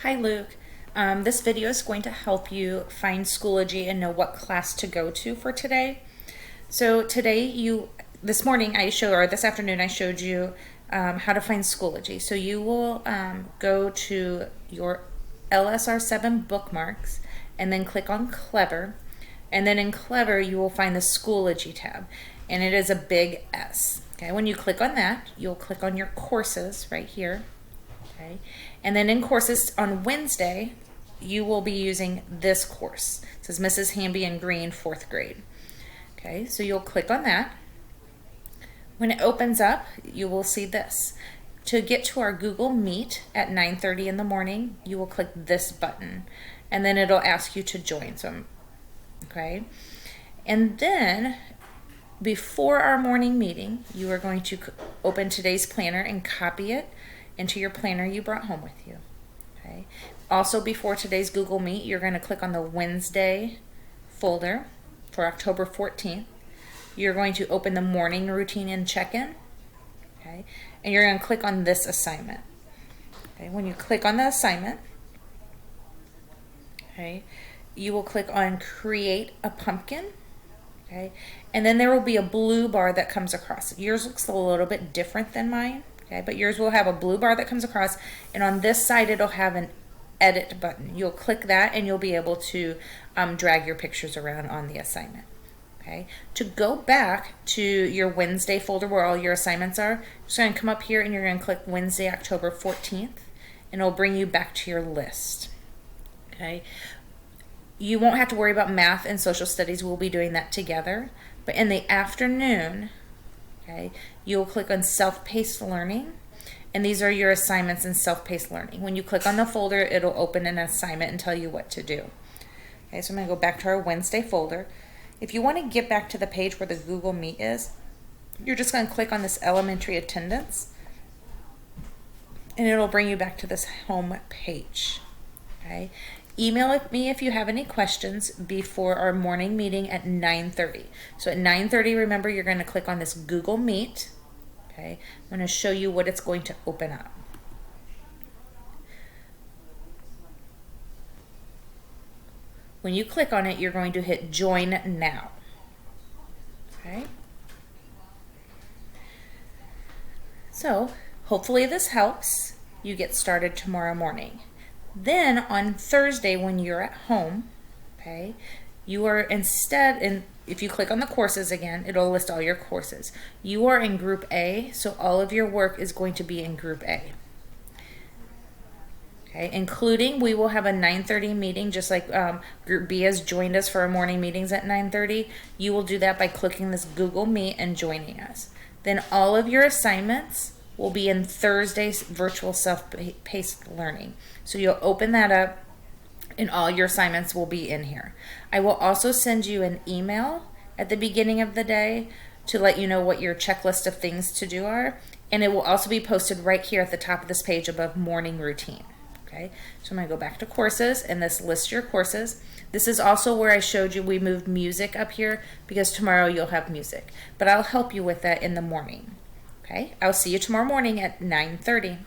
Hi Luke. This video is going to help you find Schoology and know what class to go to for today. So this morning or this afternoon I showed you how to find Schoology. So you will go to your LSR7 bookmarks and then click on Clever. And then in Clever you will find the Schoology tab, and it is a big S. Okay, when you click on that, you'll click on your courses right here. Okay. And then in courses on Wednesday, you will be using this course. It says Mrs. Hamby in Green, 4th grade. Okay, so you'll click on that. When it opens up, you will see this. To get to our Google Meet at 9:30 in the morning, you will click this button, and then it'll ask you to join. Okay, and then before our morning meeting, you are going to open today's planner and copy it into your planner you brought home with you. Okay. Also, before today's Google Meet, you're going to click on the Wednesday folder for October 14th. You're going to open the morning routine and check-in. Okay. And you're going to click on this assignment. Okay. When you click on the assignment, okay, you will click on Create a Pumpkin. Okay. And then there will be a blue bar that comes across. Yours looks a little bit different than mine. Okay, but yours will have a blue bar that comes across, and on this side it'll have an edit button. You'll click that and you'll be able to drag your pictures around on the assignment. Okay, to go back to your Wednesday folder where all your assignments are, you're just going to come up here and you're going to click Wednesday, October 14th, and it'll bring you back to your list. Okay, you won't have to worry about math and social studies. We'll be doing that together, but in the afternoon, okay, you'll click on self-paced learning, and these are your assignments in self-paced learning. When you click on the folder, it'll open an assignment and tell you what to do. Okay, so I'm going to go back to our Wednesday folder. If you want to get back to the page where the Google Meet is, you're just going to click on this elementary attendance, and it'll bring you back to this home page. Okay. Email me if you have any questions before our morning meeting at 9:30. So at 9:30, remember, you're going to click on this Google Meet. Okay, I'm going to show you what it's going to open up. When you click on it, you're going to hit Join Now. Okay. So hopefully this helps you get started tomorrow morning. Then on Thursday, when you're at home, okay, you are if you click on the courses again, it'll list all your courses. You are in Group A, so all of your work is going to be in Group A. Okay, including we will have a 9:30 meeting, just like Group B has joined us for our morning meetings at 9:30. You will do that by clicking this Google Meet and joining us. Then all of your assignments will be in Thursday's virtual self-paced learning. So you'll open that up and all your assignments will be in here. I will also send you an email at the beginning of the day to let you know what your checklist of things to do are, and it will also be posted right here at the top of this page above morning routine. Okay, so I'm going to go back to courses, and this lists your courses. This is also where I showed you we moved music up here because tomorrow you'll have music, but I'll help you with that in the morning. Okay, I'll see you tomorrow morning at 9:30.